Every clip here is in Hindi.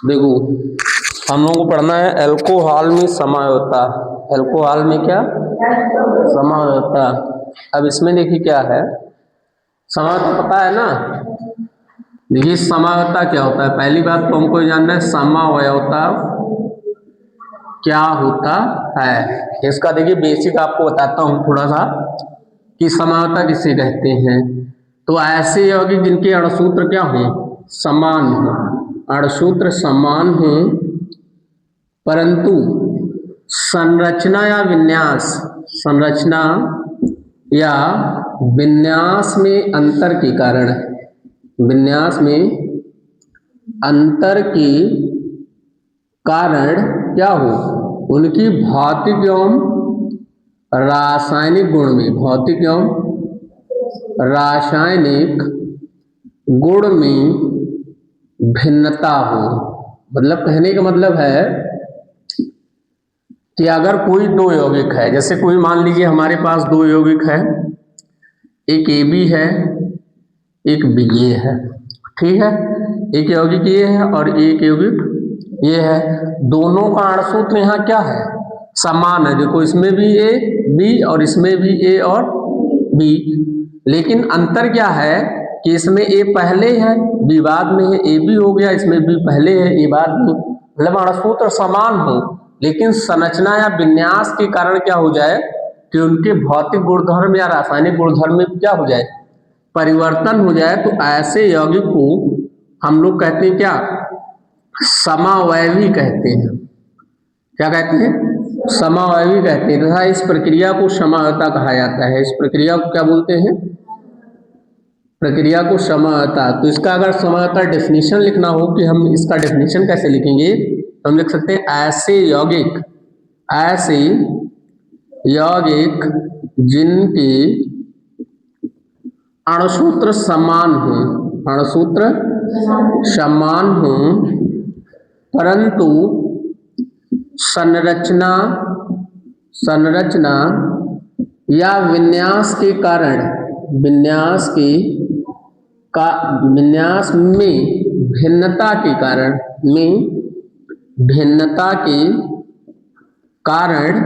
देखो, हम लोगों को पढ़ना है अल्कोहल में समायोता। अल्कोहल में क्या समायोता। अब इसमें देखिए क्या है, समायोता पता है ना। देखिए समायोता क्या होता है, पहली बात तो हमको जानना है समावयवता क्या होता है। इसका देखिए बेसिक आपको बताता हूँ थोड़ा सा कि समायोता किसे कहते हैं। तो ऐसे यौगिक जिनके अणुसूत्र क्या हो, समान हो, अणुसूत्र समान हो परंतु संरचना या विन्यास में अंतर के कारण, विन्यास में अंतर के कारण क्या हो, उनकी भौतिक एवं रासायनिक गुण में, भौतिक एवं रासायनिक गुण में भिन्नता हो। मतलब कहने का मतलब है कि अगर कोई दो यौगिक है, जैसे कोई मान लीजिए हमारे पास दो यौगिक है, एक AB है एक BA है, ठीक है। एक यौगिक ये है और एक यौगिक ये है, दोनों का अणुसूत्र यहाँ क्या है, समान है। देखो इसमें भी A B और इसमें भी A और B, लेकिन अंतर क्या है कि इसमें A पहले है B बाद में है, AB हो गया, इसमें B पहले है A बाद में। मतलब अणुसूत्र समान हो लेकिन संरचना या विन्यास के कारण क्या हो जाए कि उनके भौतिक गुणधर्म या रासायनिक गुणधर्म में क्या हो जाए, परिवर्तन हो जाए, तो ऐसे यौगिक को हम लोग कहते हैं क्या, समावयवी कहते हैं। क्या कहते हैं, समावयवी कहते हैं। तथा इस प्रक्रिया को समावयवता कहा जाता है। इस प्रक्रिया को क्या बोलते हैं, प्रक्रिया को समावयवता। तो इसका अगर समावयवता डेफिनेशन लिखना हो कि हम इसका डेफिनेशन कैसे लिखेंगे, तो हम लिख सकते हैं ऐसे यौगिक जिनके अणुसूत्र समान हो, अणुसूत्र समान हो परंतु संरचना या विन्यास के कारण, विन्यास में भिन्नता के कारण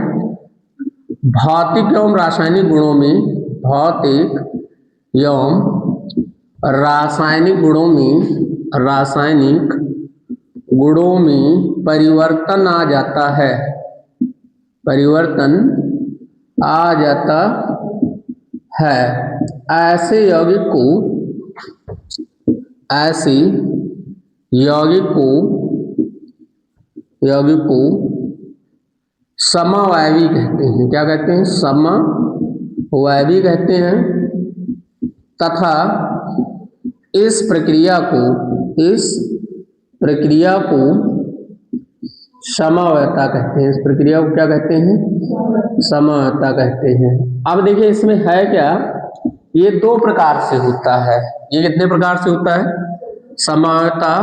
भौतिक एवं रासायनिक गुणों में, भौतिक एवं रासायनिक गुणों में परिवर्तन आ जाता है, परिवर्तन आ जाता है। ऐसे यौगिक को समावयवी कहते हैं। क्या कहते हैं, समावयवी कहते हैं। तथा इस प्रक्रिया को समावयवता कहते हैं। इस प्रक्रिया को क्या कहते हैं, समावयवता कहते हैं। अब देखिए इसमें है क्या, ये दो प्रकार से होता है। ये कितने प्रकार से होता है, समावयवता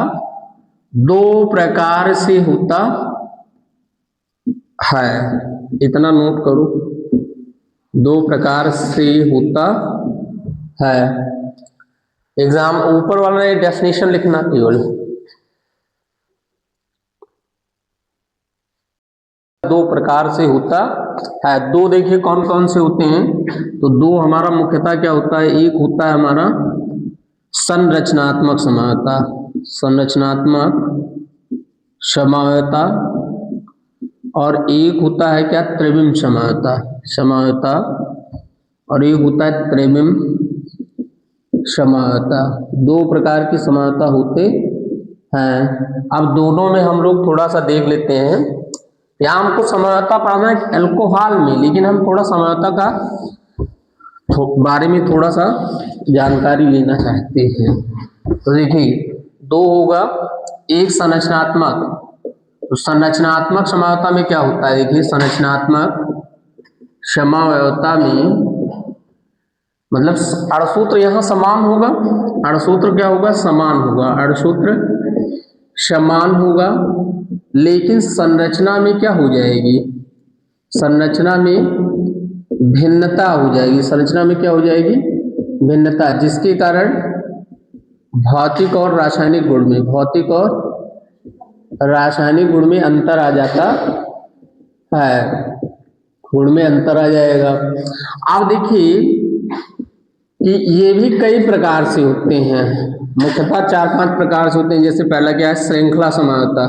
दो प्रकार से होता है। इतना नोट करो, दो प्रकार से होता है। एग्जाम ऊपर वाला डेफिनेशन लिखना केवल, दो प्रकार से होता है। दो देखिए कौन कौन से होते हैं, तो दो हमारा मुख्यतः क्या होता है, एक होता है हमारा संरचनात्मक समावयवता, संरचनात्मक समावयवता, और एक होता है क्या, त्रिविम समावयवता, और एक होता है त्रिविम समावयवता। दो प्रकार की समावयवता होते हैं। अब दोनों में हम लोग थोड़ा सा देख लेते हैं। यहाँ हमको समावयवता पढ़ना है अल्कोहल में, लेकिन हम थोड़ा समावयवता का बारे में थोड़ा सा जानकारी लेना चाहते हैं। तो देखिए दो होगा, एक संरचनात्मक। तो संरचनात्मक समावयवता में क्या होता है, देखिए संरचनात्मक समावयवता में मतलब अणुसूत्र यहाँ समान होगा, अणुसूत्र क्या होगा, समान होगा, अणुसूत्र समान होगा, लेकिन संरचना में क्या हो जाएगी, संरचना में भिन्नता हो जाएगी। संरचना में क्या हो जाएगी, भिन्नता, जिसके कारण भौतिक और रासायनिक गुण में, भौतिक और रासायनिक गुण में अंतर आ जाता है, गुण में अंतर आ जाएगा। अब देखिए कि ये भी कई प्रकार से होते हैं, मुख्यतः 4-5 प्रकार से होते हैं। जैसे पहला क्या है, श्रृंखला समवायता,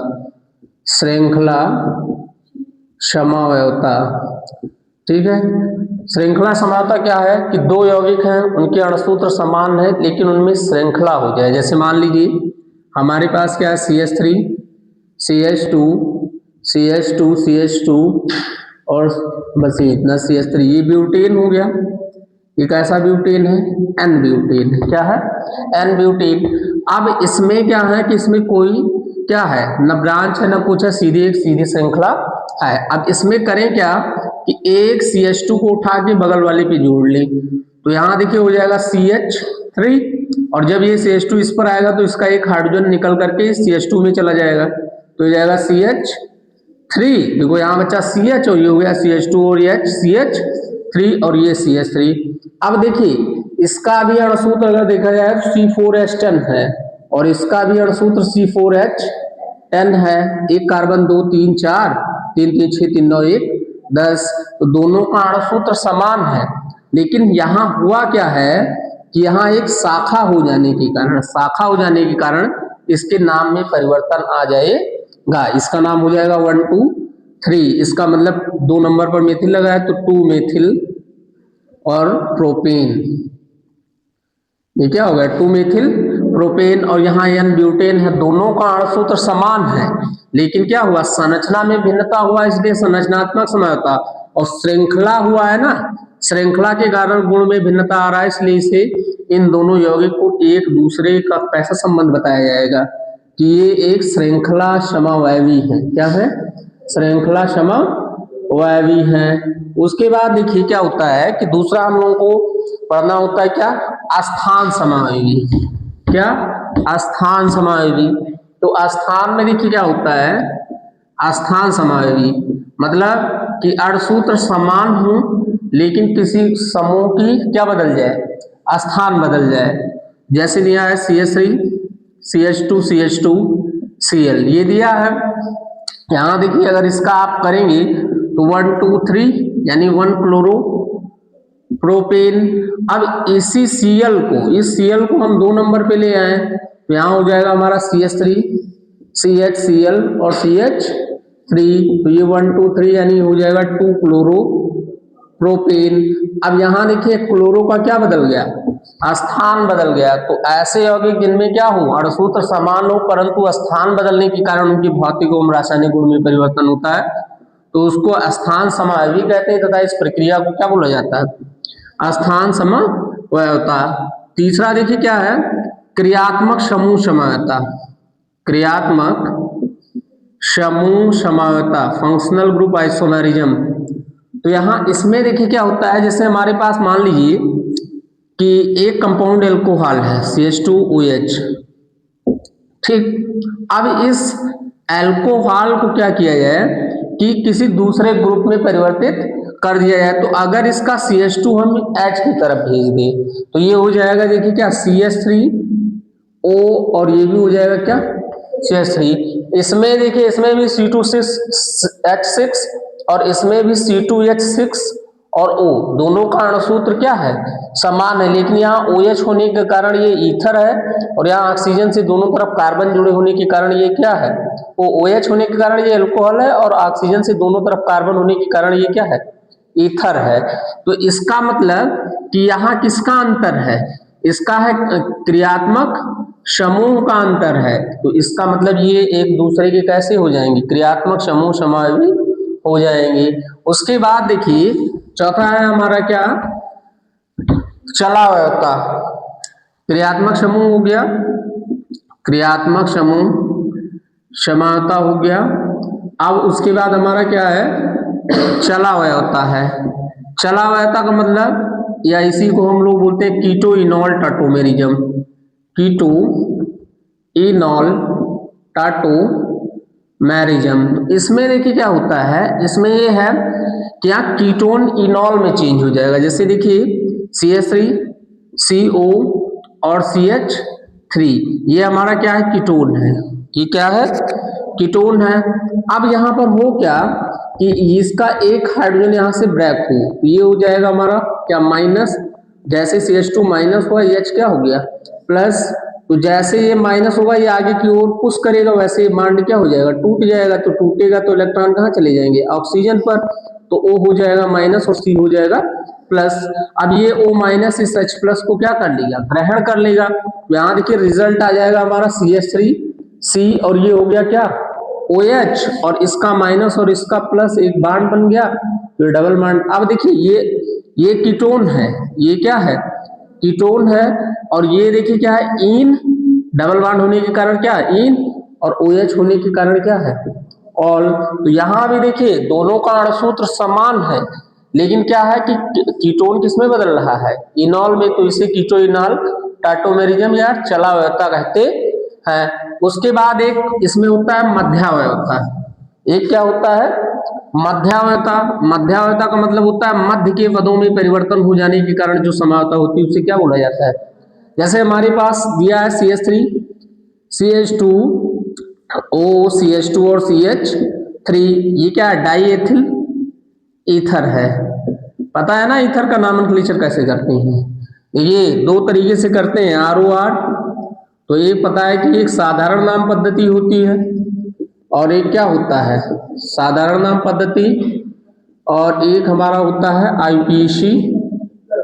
श्रृंखला समवायता, ठीक है। श्रृंखला समवायता क्या है कि दो यौगिक हैं, उनके अणुसूत्र समान है लेकिन उनमें श्रृंखला हो जाए। जैसे मान लीजिए हमारे पास क्या है, CH3 CH2 CH2 CH2 और बस इतना CH3, ये ब्यूटेन हो गया। ये कैसा ब्यूटेन है, एन ब्यूटेन। क्या है, एन ब्यूटेन। अब इसमें क्या है कि इसमें कोई क्या है, न ब्रांच है न कुछ है, सीधी एक सीधी श्रृंखला है। अब इसमें करें क्या कि एक CH2 को उठा के बगल वाले पे जोड़ लें, तो यहाँ देखिए हो जाएगा CH3, और जब ये CH2 इस पर आएगा तो इसका एक हाइड्रोजन निकल करके CH2 में चला जाएगा, तो हो जाएगा CH3। देखो यहाँ बच्चा CH और ये हो गया CH2 और ये CH3 और ये CH3। अब देखिए इसका भी अणुसूत्र अगर देखा जाए तो C4H10 है और इसका भी अणुसूत्र C4H10 है। एक कार्बन 2 3 4, 3 3 6 3 9 1 10, तो दोनों का अणुसूत्र समान है। लेकिन यहाँ हुआ क्या है कि यहाँ एक शाखा हो जाने के कारण इसके नाम में परिवर्तन आ जाएगा। इसका नाम हो जाएगा 1 2 3। इसका मतलब 2 नंबर पर मेथिल लगा है तो 2 मेथिल और प्रोपेन, ये क्या हो गया 2 मेथिल प्रोपेन। और यहाँ एन ब्यूटेन है, दोनों का अणुसूत्र समान है लेकिन क्या हुआ, संरचना में भिन्नता हुआ, इसलिए संरचनात्मक समझौता। और श्रृंखला हुआ है ना, श्रृंखला के कारण गुण में भिन्नता आ रहा है, इसलिए इसे इन दोनों यौगिक को एक दूसरे का कैसा संबंध बताया जाएगा कि ये एक श्रृंखला समवायवी है। क्या है, श्रृंखला समवायवी है। उसके बाद देखिए क्या होता है कि दूसरा हम लोगों को पढ़ना होता है क्या, अस्थान समवायवी। क्या, अस्थान समवायवी। तो अस्थान में देखिए क्या होता है, अस्थान समवायवी मतलब कि अणुसूत्र समान हो लेकिन किसी समूह की क्या बदल जाए, स्थान बदल जाए। जैसे दिया है CH3 CH2 CH2 Cl, ये दिया है। यहाँ देखिए अगर इसका आप करेंगे तो 1 2 3 यानी 1 क्लोरो प्रोपेन। अब इसी Cl को, इस Cl को हम 2 नंबर पे ले आए तो यहाँ हो जाएगा हमारा CH3 CHCl और CH3, तो ये 1 2 3 यानी हो जाएगा 2 क्लोरो प्रोपेन। अब यहाँ देखिए क्लोरो का क्या बदल गया, स्थान बदल गया। तो ऐसे यौगिक जिनमें क्या हो, अणुसूत्र समान हो परंतु स्थान बदलने के कारण उनकी भौतिक एवं रासायनिक गुण में परिवर्तन होता है, तो उसको स्थान समवायवी कहते हैं तथा इस प्रक्रिया को क्या बोला जाता है, स्थान समवायता। तीसरा देखिए क्या है, क्रियात्मक समूह समवायता। क्रियात्मक समूह समवायता, फंक्शनल ग्रुप आइसोमेरिज्म। तो यहाँ इसमें देखिए क्या होता है, जैसे हमारे पास मान लीजिए कि एक कंपाउंड एल्कोहल है CH2OH, ठीक। अब इस एल्कोहल को क्या किया जाए कि किसी दूसरे ग्रुप में परिवर्तित कर दिया जाए। तो अगर इसका CH2 हम H की तरफ भेज दें तो ये हो जाएगा देखिए क्या CH3O और ये भी हो जाएगा क्या CH3। इसमें देखिए इसमें भी C2H6 और इसमें भी C2H6 और O, दोनों का अणुसूत्र क्या है, समान है। लेकिन यहाँ OH होने के कारण ये ईथर है और यहाँ ऑक्सीजन से दोनों तरफ कार्बन जुड़े होने के कारण ये क्या है, वो OH होने के कारण ये अल्कोहल है और ऑक्सीजन से दोनों तरफ कार्बन होने के कारण ये क्या है, ईथर है। तो इसका मतलब कि यहाँ किसका अंतर है, इसका है क्रियात्मक समूह का अंतर है। तो इसका मतलब ये एक दूसरे के कैसे हो जाएंगे, क्रियात्मक समूह समवायवी हो जाएंगे। उसके बाद देखिए चौथा है हमारा क्या, चलावयता। क्रियात्मक समूह हो गया, क्रियात्मक समूह समवायता हो गया। अब उसके बाद हमारा क्या है, चलावयता है। चलावयता का मतलब या इसी को हम लोग बोलते हैं कीटो इनॉल टाटोमेरिज्म। कीटो इनॉल टाटोमेरिज्म, इसमें देखिए क्या होता है, इसमें ये है कि यहाँ कीटोन इनॉल में चेंज हो जाएगा। जैसे देखिए CH3 CO और CH3, ये हमारा क्या है, कीटोन है। ये क्या है, कीटोन है। अब यहाँ पर हो क्या कि इसका एक हाइड्रोजन यहाँ से ब्रेक हो, ये हो जाएगा हमारा क्या माइनस, जैसे CH2 माइनस हुआ H क्या हो गया प्लस, तो जैसे ये माइनस होगा ये आगे की ओर पुश करेगा, वैसे बॉन्ड क्या हो जाएगा टूट जाएगा, तो टूटेगा तो इलेक्ट्रॉन कहाँ चले जाएंगे ऑक्सीजन पर, तो O हो जाएगा माइनस और C हो जाएगा प्लस। अब ये O माइनस इस H प्लस को क्या कर लेगा ग्रहण कर लेगा, यहाँ देखिए रिजल्ट आ जाएगा हमारा CH3C और ये हो गया क्या OH और इसका माइनस और इसका प्लस एक बॉन्ड बन गया, तो डबल बॉन्ड। अब देखिए ये कीटोन है, ये क्या है कीटोन है, और ये देखिए क्या है इन, डबल बॉन्ड होने के कारण क्या है इन, और OH होने के कारण क्या है ऑल। तो यहां भी देखिए दोनों का अणुसूत्र समान है, लेकिन क्या है कि कीटोन किसमें बदल रहा है इनॉल में, तो इसे कीटोइनॉल टाटोमेरिज्म या चलावयता कहते हैं। उसके बाद एक इसमें होता है मध्यावयवता, एक क्या होता है मध्यावयता। मध्यावयता का मतलब होता है मध्य के पदों में परिवर्तन हो जाने के कारण जो समावयता होती है उसे क्या बोला जाता है। जैसे हमारे पास दिया है CH3 CH2 O CH2 और CH3, ये क्या है डाई एथिल ईथर है, पता है ना ईथर का नॉमेनक्लेचर कैसे करते हैं, ये दो तरीके से करते हैं ROR, तो ये पता है कि एक साधारण नाम पद्धति होती है और एक क्या होता है साधारण नाम पद्धति, और एक हमारा होता है IUPAC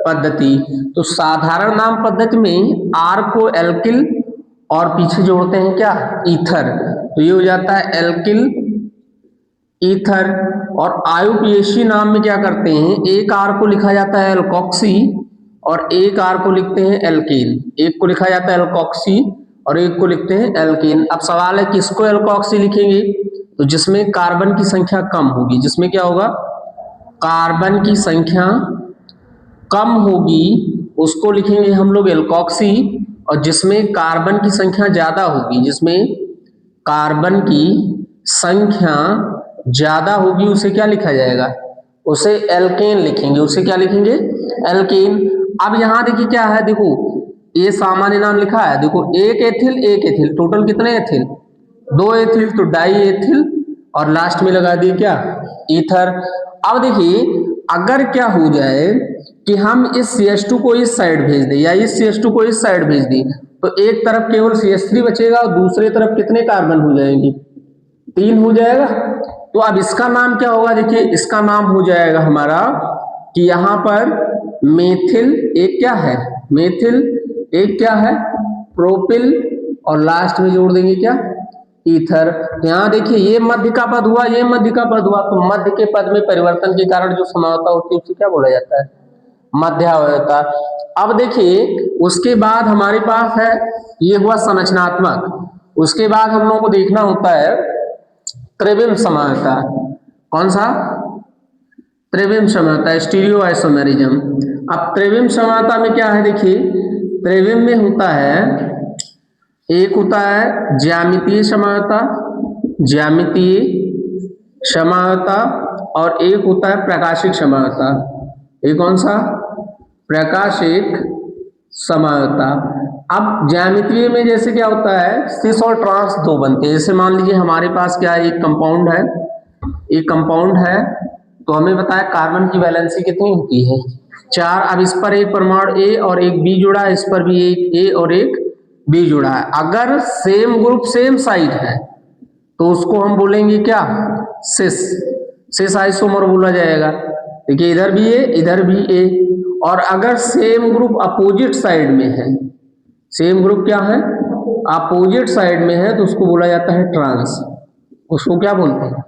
पद्धति। तो साधारण नाम पद्धति में R को एल्किल और पीछे जोड़ते हैं क्या ईथर, तो ये हो जाता है एल्किल ईथर। और IUPAC नाम में क्या करते हैं एक R को लिखा जाता है एल्कोक्सी और एक R को लिखते हैं एल्केन, एक को लिखा जाता है एल्कोक्सी और एक को लिखते हैं एल्केन। अब सवाल है किसको एल्कोक्सी लिखेंगे, तो जिसमें कार्बन की संख्या कम होगी, जिसमें क्या होगा कार्बन की संख्या कम होगी उसको लिखेंगे हम लोग एल्कोक्सी, और जिसमें कार्बन की संख्या ज्यादा होगी, जिसमें कार्बन की संख्या ज्यादा होगी उसे क्या लिखा जाएगा उसे एल्केन लिखेंगे, उसे क्या लिखेंगे एल्केन। अब यहां देखिए क्या है, देखो ये सामान्य नाम लिखा है, देखो एक एथिल टोटल कितने एथिल दो एथिल, तो डाई एथिल और लास्ट में लगा दिए क्या ईथर। अब देखिए अगर क्या हो जाए कि हम इस CH2 को इस साइड भेज दें या इस CH2 को इस साइड भेज दें, तो एक तरफ केवल CH3 बचेगा और दूसरे तरफ कितने कार्बन हो जाएंगे 3 हो जाएगा। तो अब इसका नाम क्या होगा, देखिए इसका नाम हो जाएगा हमारा कि यहां पर मेथिल, एक क्या है मेथिल, एक क्या है प्रोपिल और लास्ट में जोड़ देंगे क्या ईथर। तो यहाँ देखिए ये मध्य का पद हुआ, ये मध्य का पद हुआ, तो मध्य के पद में परिवर्तन के कारण जो समावयता होती है उसे क्या बोला जाता है मध्यावयवता। अब देखिए उसके बाद हमारे पास है ये हुआ संरचनात्मक, उसके बाद हम लोगों को देखना होता है त्रिविम समावयता। कौन सा त्रिविम समावयता स्टीरियो आइसोमेरिज्म। अब त्रिविम समावयता में क्या है, देखिए त्रिविम में होता है एक होता है ज्यामितीय समावयता, ज्यामितीय समावयता, और एक होता है प्रकाशिक समावयता। ये कौन सा प्रकाशिक समावयता। अब ज्यामितीय में जैसे क्या होता है सिस और ट्रांस दो बनते हैं, जैसे मान लीजिए हमारे पास क्या एक कंपाउंड है, एक कंपाउंड है, तो हमें बताया कार्बन की वैलेंसी कितनी होती है 4। अब इस पर एक परमाणु A और एक B जुड़ा है, इस पर भी एक A और एक B जुड़ा है। अगर सेम ग्रुप सेम साइड है तो उसको हम बोलेंगे क्या सिस आइसोमर बोला जाएगा। देखिए इधर भी A इधर भी A, और अगर सेम ग्रुप अपोजिट साइड में है, सेम ग्रुप क्या है अपोजिट साइड में है, तो उसको बोला जाता है ट्रांस। उसको क्या बोलते हैं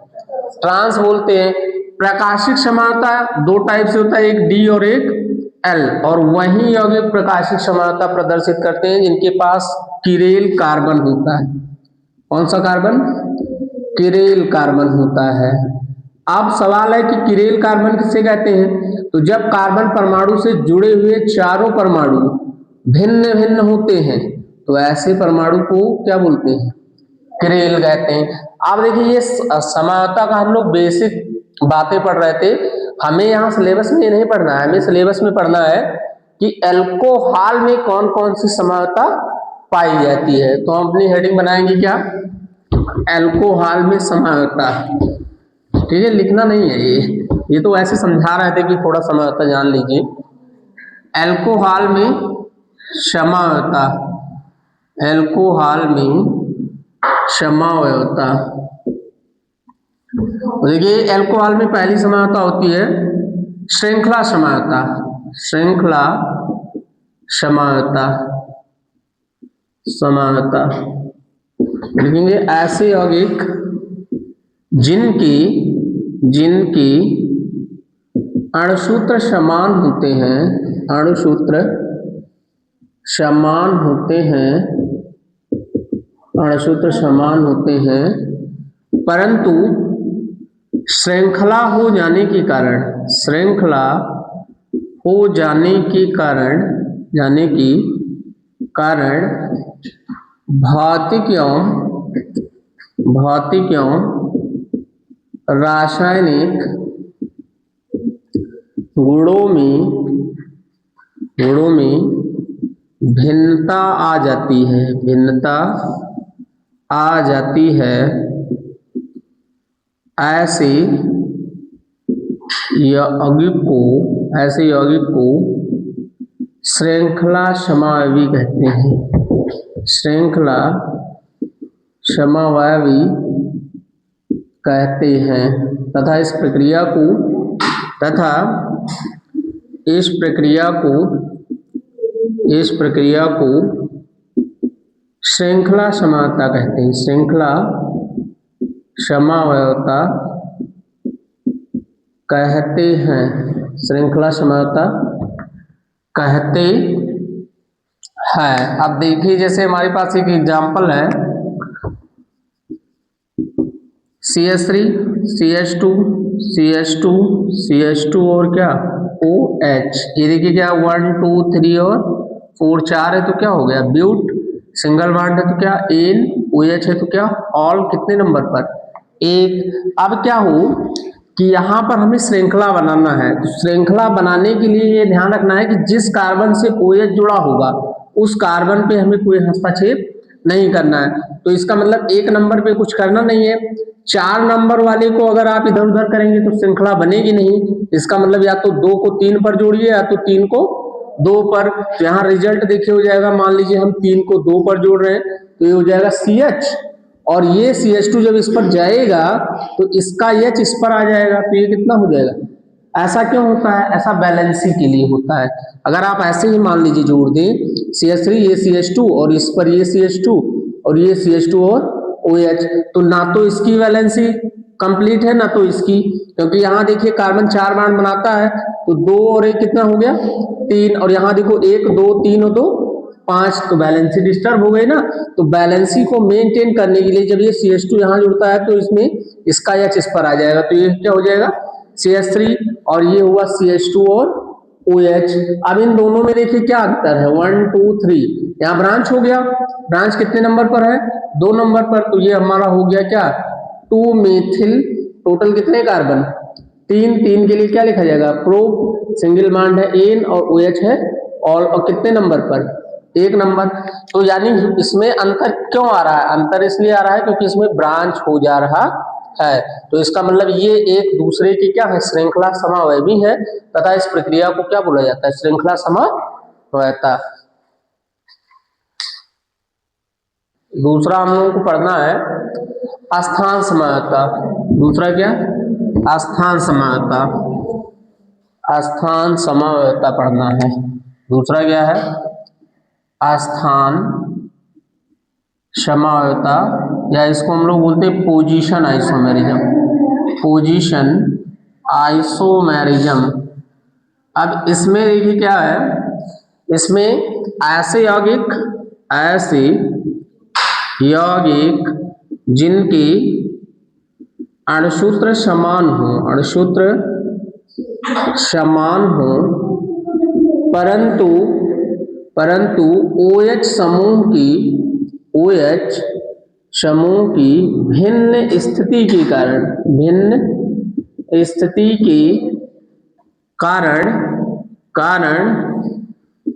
ट्रांस बोलते हैं। प्रकाशिक समावयता दो टाइप से होता है, एक D और एक L, और वही यौगिक प्रकाशिक समावयता प्रदर्शित करते हैं जिनके पास किरेल कार्बन होता है। कौन सा कार्बन किरेल कार्बन होता है। अब सवाल है कि किरेल कार्बन किसे कहते हैं, तो जब कार्बन परमाणु से जुड़े हुए चारों परमाणु भिन्न भिन्न होते हैं तो ऐसे परमाणु को क्या बोलते हैं किरेल कहते हैं। अब देखिए ये समावयता का हम लोग बेसिक बातें पढ़ रहे थे, हमें यहाँ सिलेबस में नहीं पढ़ना है, हमें सिलेबस में पढ़ना है कि एल्कोहल में कौन कौन सी समावयता पाई जाती है। तो हम अपनी हेडिंग बनाएंगे क्या एल्कोहल में समय होता है। ठीक है, लिखना नहीं है ये तो ऐसे समझा रहे थे कि थोड़ा समय होता, जान लीजिए। एल्कोहल में समयता, एल्कोहल में समयता। देखिए एल्कोहल में पहली समयता होती है श्रृंखला समयता, श्रृंखला समयता, समयता। लिखेंगे ऐसे यौगिक जिनकी जिनकी अणुसूत्र समान होते हैं, अणुसूत्र समान होते हैं, अणुसूत्र समान होते हैं, परंतु श्रृंखला हो जाने के कारण, श्रृंखला हो जाने के कारण, जाने की कारण भौतिक एवं रासायनिक गुणों में भिन्नता आ जाती है, भिन्नता आ जाती है। ऐसे यौगिक को श्रृंखला समवायवी कहते हैं, श्रृंखला समवायवी कहते हैं। तथा इस प्रक्रिया को श्रृंखला समता कहते हैं, श्रृंखला समवायता कहते हैं, श्रृंखला समता कहते हैं। अब देखिए जैसे हमारे पास एक एग्जाम्पल है CH3 CH2 CH2 CH2 और क्या OH। ये देखिए क्या 1 2 3 और 4 4 है तो क्या हो गया ब्यूट, सिंगल बॉन्ड है तो क्या एन, OH है तो क्या ऑल। कितने नंबर पर? एक। अब क्या हो कि यहाँ पर हमें श्रृंखला बनाना है, तो श्रृंखला बनाने के लिए ये ध्यान रखना है कि जिस कार्बन से OH जुड़ा होगा उस कार्बन पे हमें कोई हस्तक्षेप नहीं करना है। तो इसका मतलब एक नंबर पे कुछ करना नहीं है, 4 नंबर वाले को अगर आप इधर उधर करेंगे तो श्रृंखला बनेगी नहीं। इसका मतलब या तो 2 को 3 पर जोड़िए या तो 3 को 2 पर। तो यहाँ रिजल्ट देखिए हो जाएगा, मान लीजिए हम 3 को 2 पर जोड़ रहे हैं तो ये हो जाएगा CH, और ये CH2 जब इस पर जाएगा तो इसका H इस पर आ जाएगा, तो ये कितना हो जाएगा। ऐसा क्यों होता है? ऐसा बैलेंसिंग के लिए होता है। अगर आप ऐसे ही मान लीजिए जोड़ दें CH3 ये CH2 और इस पर ये CH2 और ये CH2 और OH, तो ना तो इसकी वैलेंसी कंप्लीट है ना तो इसकी, क्योंकि यहाँ देखिए कार्बन 4 बॉन्ड बनाता है तो 2 और 1 कितना हो गया 3, और यहाँ देखो 1 2 3 और 2 5, तो बैलेंसी डिस्टर्ब हो गई ना। तो बैलेंसी को मेंटेन करने के लिए जब ये CH2 यहाँ जुड़ता है तो इसमें इसका H इस पर आ जाएगा, तो ये क्या हो जाएगा CH3 और ये हुआ CH2 और OH। अब इन दोनों में देखिए क्या अंतर है 1 2 3, यहाँ ब्रांच हो गया, ब्रांच कितने नंबर पर है 2 नंबर पर, तो ये हमारा हो गया क्या 2 मेथिल। टोटल कितने कार्बन 3, 3 के लिए क्या लिखा जाएगा प्रोप, सिंगल बॉन्ड है एन और OH है ऑल, और कितने नंबर पर 1 नंबर। तो यानी इसमें अंतर क्यों आ रहा है? अंतर इसलिए आ रहा है क्योंकि इसमें ब्रांच हो जा रहा है। तो इसका मतलब ये एक दूसरे की क्या है श्रृंखला समवायवी है, तथा इस प्रक्रिया को क्या बोला जाता है श्रृंखला समवायता। दूसरा हम लोगों को पढ़ना है स्थान समवायता। दूसरा क्या स्थान समवायता, स्थान समवायता पढ़ना है। दूसरा क्या है स्थान समवायता, या इसको हम लोग बोलते हैं पोजीशन आइसोमेरिज्म, पोजीशन आइसोमेरिज्म। अब इसमें देखिए क्या है, इसमें ऐसे यौगिक जिनकी अणुसूत्र समान हो, अणुसूत्र समान हो, परंतु OH समूह की भिन्न स्थिति के कारण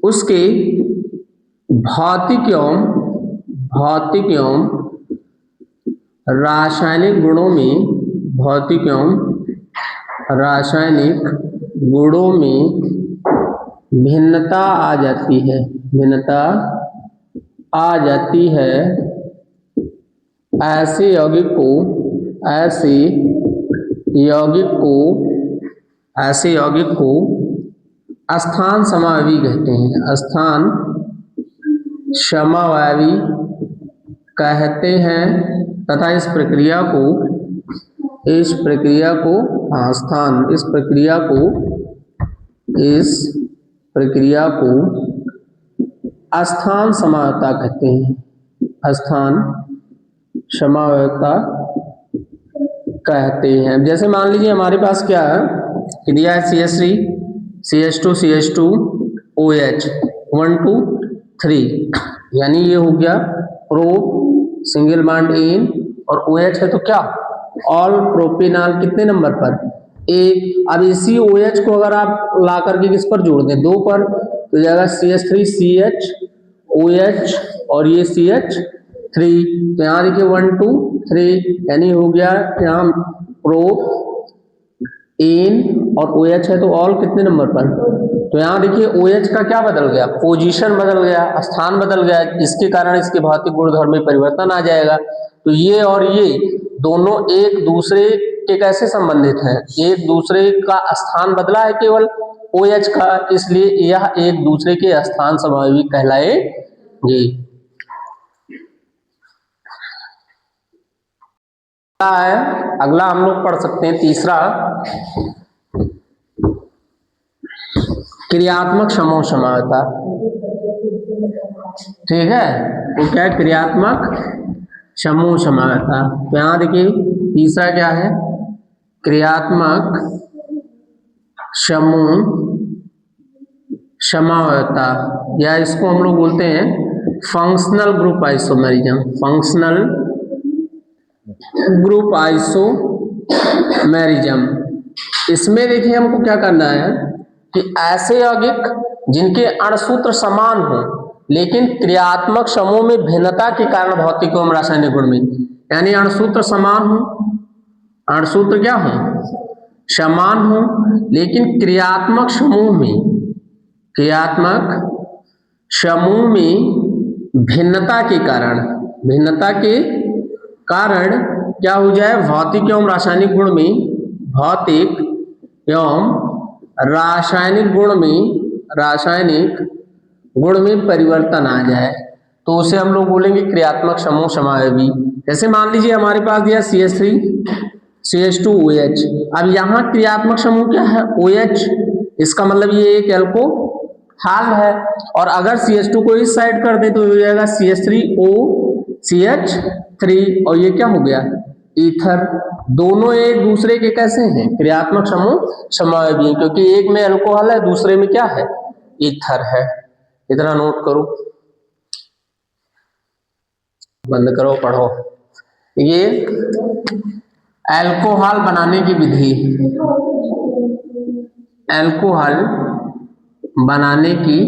उसके भौतिक एवं रासायनिक गुणों में, भौतिक एवं रासायनिक गुणों में भिन्नता आ जाती है, भिन्नता आ जाती है, ऐसे यौगिक को, ऐसे यौगिक को, ऐसे यौगिक को स्थान समावयवी कहते हैं, स्थान समावयवी कहते हैं तथा इस प्रक्रिया को, इस प्रक्रिया को, स्थान, इस प्रक्रिया को, इस प्रक्रिया को स्थान समावयवता कहते हैं, स्थान समावयवता कहते हैं। जैसे मान लीजिए हमारे पास क्या है कि दिया है CH3 CH2 CH2 OH 1 2 3, यानी ये हो गया प्रो सिंगल बॉन्ड इन, और OH है तो क्या ऑल प्रोपेनॉल कितने नंबर पर, एक। अब इसी OH को अगर आप ला करके किस पर जोड़ दें, 2 पर, तो जाएगा CH3 CH OH और ये CH3, तो यहाँ देखिए 1 2 3, यानी हो गया यहाँ प्रो इन और OH है तो ऑल कितने नंबर पर, तो यहाँ देखिए OH का क्या बदल गया, पोजीशन बदल गया, स्थान बदल गया, इसके कारण इसके भौतिक गुणधर्म में परिवर्तन आ जाएगा। तो ये और ये दोनों एक दूसरे के कैसे संबंधित हैं, एक दूसरे का स्थान बदला है केवल OH का, इसलिए यह एक दूसरे के स्थान समावयवी कहलाएंगे। है अगला हम लोग पढ़ सकते हैं तीसरा, क्रियात्मक समूह समावयवता। ठीक है, तो क्या है क्रियात्मक समूह समावयवता। तो यहां देखिए तीसरा क्या है, क्रियात्मक समूह समावयवता, या इसको हम लोग बोलते हैं functional group isomerism, functional group isomerism. इसमें देखिए हमको क्या करना है कि ऐसे यौगिक जिनके अणुसूत्र समान हो लेकिन क्रियात्मक समूह में भिन्नता के कारण भौतिक एवं रासायनिक गुण में, यानी अणुसूत्र समान हो, अणुसूत्र क्या हो समान हो, लेकिन क्रियात्मक समूह में, क्रियात्मक समूह में भिन्नता के कारण, भिन्नता के कारण क्या हो जाए, भौतिक एवं रासायनिक गुण में, भौतिक एवं रासायनिक गुण में, रासायनिक गुण में परिवर्तन आ जाए, तो उसे हम लोग बोलेंगे क्रियात्मक समूह समावयवी। जैसे मान लीजिए हमारे पास दिया CH3 CH2 OH, अब यहाँ क्रियात्मक समूह क्या है OH, इसका मतलब ये एक एल्कोहल है, और अगर CH2 को इस साइड कर दे तो हो जाएगा CH3O CH3, और ये क्या हो गया ईथर। दोनों एक दूसरे के कैसे हैं, क्रियात्मक समूह समावयवी, क्योंकि एक में अल्कोहल है दूसरे में क्या है ईथर है। इतना नोट करो, बंद करो, पढ़ो। ये अल्कोहल बनाने की विधि, अल्कोहल बनाने की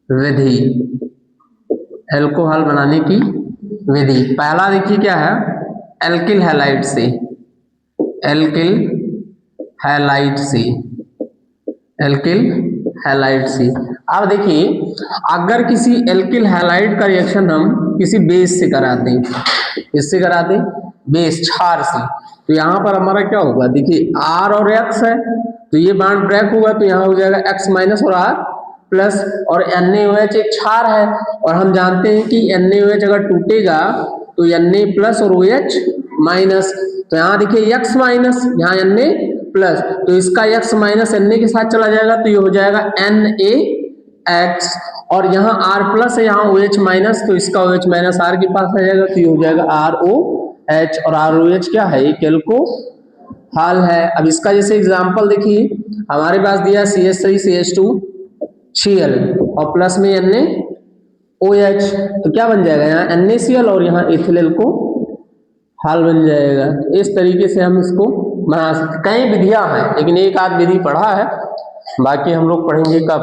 विधि, अल्कोहल बनाने की विधि। पहला देखिए क्या है, एल्किल हैलाइड से, एल्किल हैलाइड से, एल्किल हैलाइड से। अब देखिए अगर किसी एल्किल हैलाइड का रिएक्शन हम किसी बेस से करा दें, इससे करा दें बेस क्षार से, तो यहाँ पर हमारा क्या होगा, देखिए R और X है तो ये बॉन्ड ब्रेक होगा, तो यहाँ हो जाएगा X माइनस और R प्लस, और NaOH एक क्षार है और हम जानते हैं कि NaOH अगर टूटेगा तो Na प्लस और OH माइनस, तो यहाँ देखिए X माइनस, यहाँ Na प्लस, तो इसका X माइनस Na के साथ चला जाएगा तो ये हो जाएगा NaX, और यहाँ R प्लस है, यहाँ OH माइनस, तो इसका OH माइनस R के पास आ जाएगा तो ये हो जाएगा ROH, और ROH क्या है एक एल्कोहल है। अब इसका जैसे एग्जांपल देखिए हमारे पास दिया CH3 CH2 Cl और प्लस में NaOH, तो क्या बन जाएगा यहाँ NaCl और यहाँ इथिल एल्कोहल बन जाएगा। इस तरीके से हम इसको बना सकते, कई विधियां हैं लेकिन एक आध विधि पढ़ा है, बाकी हम लोग पढ़ेंगे कब।